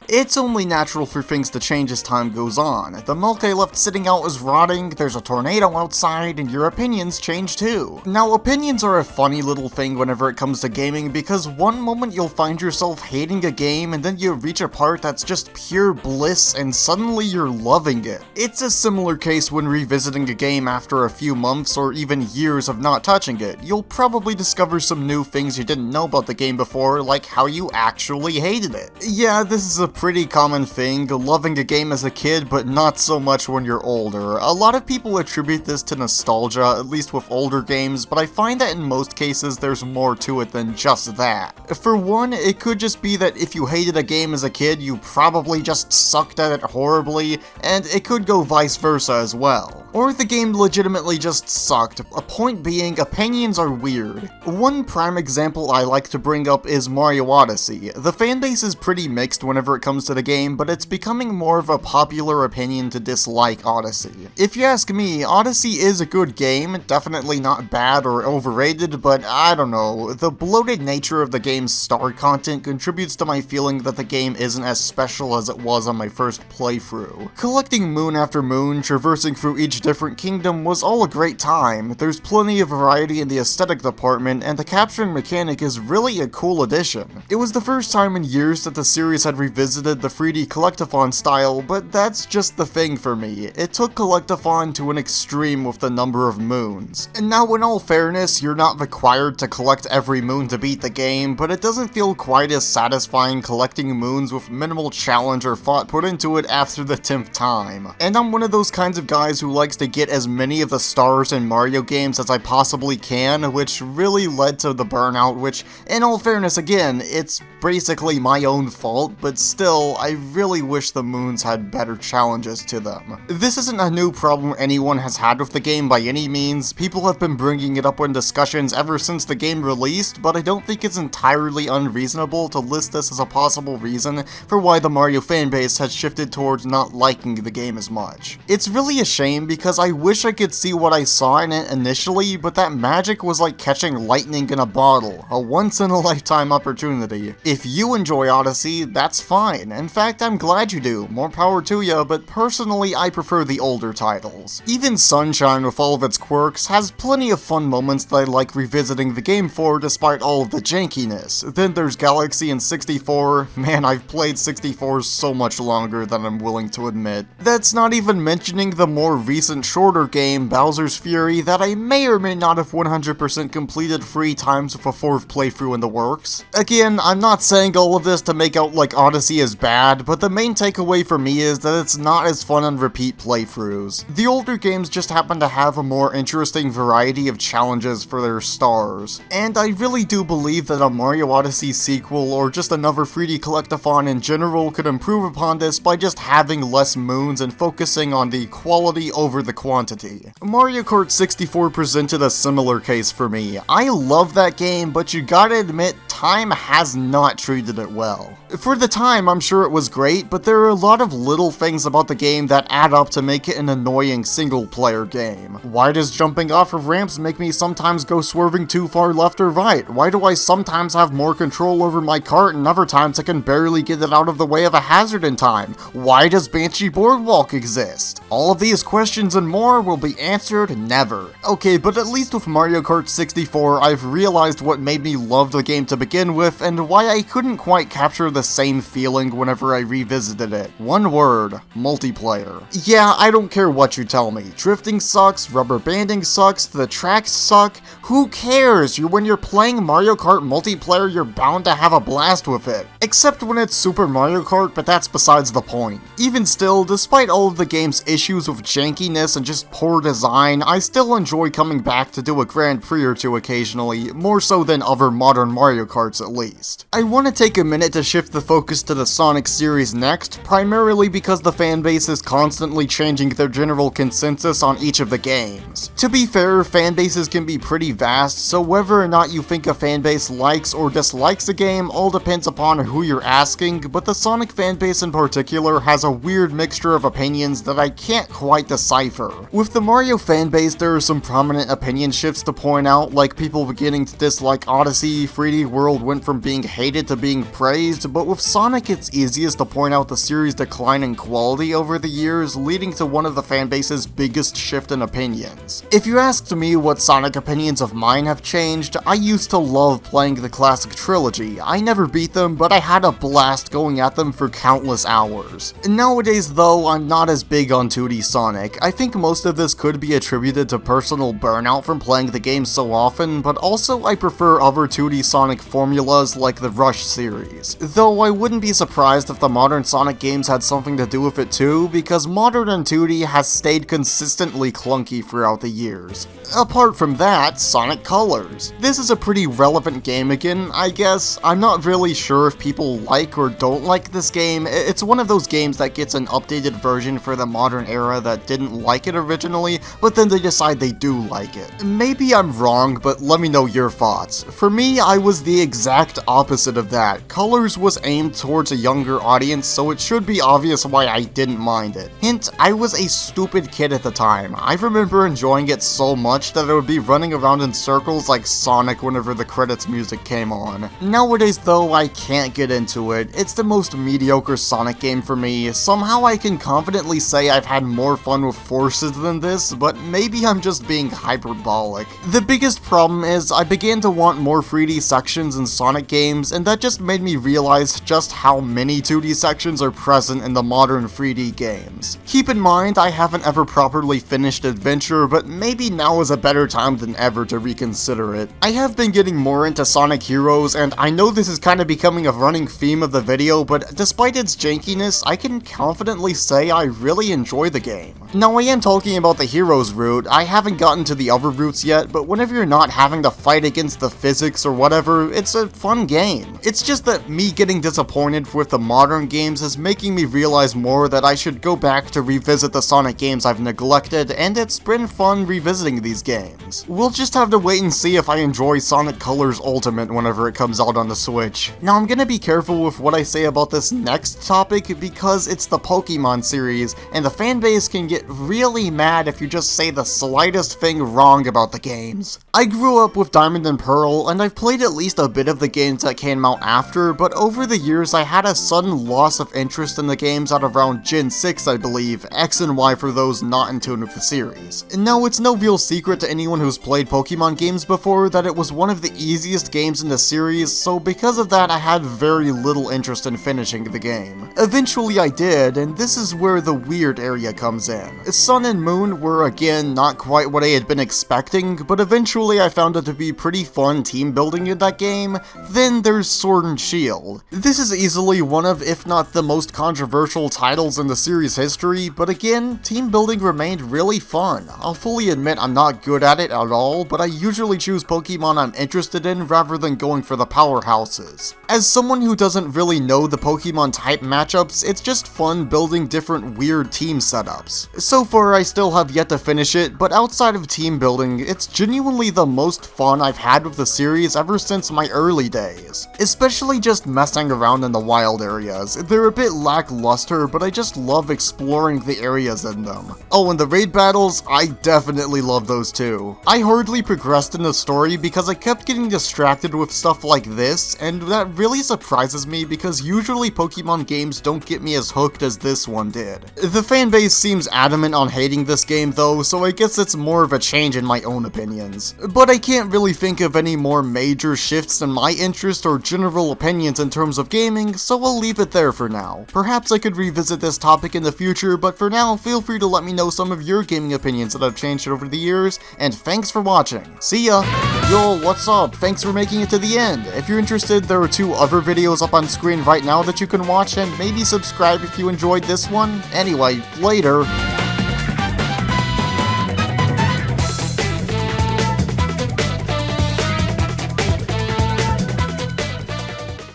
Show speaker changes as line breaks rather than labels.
It's only natural for things to change as time goes on. The milk I left sitting out is rotting, there's a tornado outside, and your opinions change too. Now, opinions are a funny little thing whenever it comes to gaming, because one moment you'll find yourself hating a game, and then you reach a part that's just pure bliss, and suddenly you're loving it. It's a similar case when revisiting a game after a few months or even years of not touching it. You'll probably discover some new things you didn't know about the game before, like how you actually hated it. Yeah, this is a pretty common thing, loving a game as a kid, but not so much when you're older. A lot of people attribute this to nostalgia, at least with older games, but I find that in most cases there's more to it than just that. For one, it could just be that if you hated a game as a kid, you probably just sucked at it horribly, and it could go vice versa as well. Or the game legitimately just sucked, a point being, opinions are weird. One prime example I like to bring up is Mario Odyssey. The fanbase is pretty mixed whenever it comes to the game, but it's becoming more of a popular opinion to dislike Odyssey. If you ask me, Odyssey is a good game, definitely not bad or overrated, but I don't know, the bloated nature of the game's star content contributes to my feeling that the game isn't as special as it was on my first playthrough. Collecting moon after moon, traversing through each different kingdom was all a great time. There's plenty of variety in the aesthetic department, and the capturing mechanic is really a cool addition. It was the first time in years that the series had revisited the 3D collectathon style, but that's just the thing for me. It took collectathon to an extreme with the number of moons. And now, in all fairness, you're not required to collect every moon to beat the game, but it doesn't feel quite as satisfying collecting moons with minimal challenge or thought put into it after the 10th time. And I'm one of those kinds of guys who likes to get as many of the stars in Mario games as I possibly can, which really led to the burnout, which, in all fairness, again, it's basically my own fault, but still, I really wish the moons had better challenges to them. This isn't a new problem anyone has had with the game by any means. People have been bringing it up in discussions ever since the game released, but I don't think it's entirely unreasonable to list this as a possible reason for why the Mario fanbase has shifted towards not liking the game as much. It's really a shame because I wish I could see what I saw in it initially, but that magic was like catching lightning in a bottle, a once-in-a-lifetime opportunity. If you enjoy Odyssey, that's fine. In fact, I'm glad you do, more power to ya, but personally I prefer the older titles. Even Sunshine, with all of its quirks, has plenty of fun moments that I like revisiting the game for despite all of the jankiness. Then there's Galaxy and 64, man, I've played 64 so much longer than I'm willing to admit. That's not even mentioning the more recent shorter game, Bowser's Fury, that I may or may not have 100% completed 3 times with a 4th playthrough in the works. Again, I'm not saying all of this to make out like Odyssey is bad, but the main takeaway for me is that it's not as fun on repeat playthroughs. The older games just happen to have a more interesting variety of challenges for their stars. And I really do believe that a Mario Odyssey sequel, or just another 3D collectathon in general, could improve upon this by just having less moons and focusing on the quality over the quantity. Mario Kart 64 presented a similar case for me. I love that game, but you gotta admit, time has not treated it well. For the time, I'm sure it was great, but there are a lot of little things about the game that add up to make it an annoying single-player game. Why does jumping off of ramps make me sometimes go swerving too far left or right? Why do I sometimes have more control over my cart and other times I can barely get it out of the way of a hazard in time? Why does Banshee Boardwalk exist? All of these questions and more will be answered never. Okay, but at least with Mario Kart 64, I've realized what made me love the game to begin with, and why I couldn't quite capture the same feeling whenever I revisited it. One word: multiplayer. Yeah, I don't care what you tell me. Drifting sucks, rubber banding sucks, the tracks suck. Who cares? When you're playing Mario Kart multiplayer, you're bound to have a blast with it. Except when it's Super Mario Kart, but that's besides the point. Even still, despite all of the game's issues with jankiness and just poor design, I still enjoy coming back to do a Grand Prix or two occasionally, more so than other modern Mario Karts at least. I want to take a minute to shift the focus to the Sonic series next, primarily because the fanbase is constantly changing their general consensus on each of the games. To be fair, fanbases can be pretty vast, so whether or not you think a fanbase likes or dislikes a game all depends upon who you're asking, but the Sonic fanbase in particular has a weird mixture of opinions that I can't quite decipher. With the Mario fanbase, there are some prominent opinion shifts to point out, like people beginning to dislike Odyssey, 3D world went from being hated to being praised, but with Sonic it's easiest to point out the series' decline in quality over the years, leading to one of the fanbase's biggest shift in opinions. If you asked me what Sonic opinions of mine have changed, I used to love playing the classic trilogy. I never beat them, but I had a blast going at them for countless hours. Nowadays though, I'm not as big on 2D Sonic. I think most of this could be attributed to personal burnout from playing the game so often, but also I prefer other 2D Sonic formulas like the Rush series. Though I wouldn't be surprised if the modern Sonic games had something to do with it too, because modern and 2D has stayed consistently clunky throughout the years. Apart from that, Sonic Colors. This is a pretty relevant game again, I guess. I'm not really sure if people like or don't like this game. It's one of those games that gets an updated version for the modern era that didn't like it originally, but then they decide they do like it. Maybe I'm wrong, but let me know your thoughts. For me, I was the exact opposite of that. Colors was aimed towards a younger audience, so it should be obvious why I didn't mind it. Hint, I was a stupid kid at the time. I remember enjoying it so much that I would be running around in circles like Sonic whenever the credits music came on. Nowadays though, I can't get into it. It's the most mediocre Sonic game for me. Somehow I can confidently say I've had more fun with Forces than this, but maybe I'm just being hyperbolic. The biggest problem is I began to want more 3D sections in Sonic games, and that just made me realize just how many 2D sections are present in the modern 3D games. Keep in mind, I haven't ever properly finished Adventure, but maybe now is a better time than ever to reconsider it. I have been getting more into Sonic Heroes, and I know this is kind of becoming a running theme of the video, but despite its jankiness, I can confidently say I really enjoy the game. Now I am talking about the Heroes route. I haven't gotten to the other routes yet, but whenever you're not having to fight against the physics or whatever, it's a fun game. It's just that me getting disappointed with the modern games is making me realize more that I should go back to revisit the Sonic games I've neglected, and it's been fun revisiting these games. We'll just have to wait and see if I enjoy Sonic Colors Ultimate whenever it comes out on the Switch. Now I'm gonna be careful with what I say about this next topic because it's the Pokemon series, and the fanbase can get really mad if you just say the slightest thing wrong about the games. I grew up with Diamond and Pearl, and I've played at least a bit of the games that came out after, but over the years I had a sudden loss of interest in the games at around Gen 6 I believe, X and Y for those not in tune with the series. Now it's no real secret to anyone who's played Pokemon games before that it was one of the easiest games in the series, so because of that I had very little interest in finishing the game. Eventually I did, and this is where the weird area comes in. Sun and Moon were again not quite what I had been expecting, but eventually I found it to be pretty fun team building in that game. Then there's Sword and Shield. This is easily one of, if not the most controversial titles in the series history, but again, team building remained really fun. I'll fully admit I'm not good at it at all, but I usually choose Pokemon I'm interested in rather than going for the powerhouses. As someone who doesn't really know the Pokemon type matchups, it's just fun building different weird team setups. So far I still have yet to finish it, but outside of team building, it's genuinely the most fun I've had with the series ever since my early days. Especially just messing around in the wild areas. They're a bit lackluster, but I just love exploring the areas in them. Oh, and the raid battles, I definitely love those too. I hardly progressed in the story because I kept getting distracted with stuff like this, and that really surprises me because usually Pokemon games don't get me as hooked as this one did. The fanbase seems adamant on hating this game though, so I guess it's more of a change in my own opinions. But I can't really think of any more major shifts in my interest or general opinions in terms of gaming, so I'll leave it there for now. Perhaps I could revisit this topic in the future, but for now, feel free to let me know some of your gaming opinions that have changed over the years, and thanks for watching. See ya! Yo, what's up? Thanks for making it to the end. If you're interested, there are 2 other videos up on screen right now that you can watch, and maybe subscribe if you enjoyed this one. Anyway, later.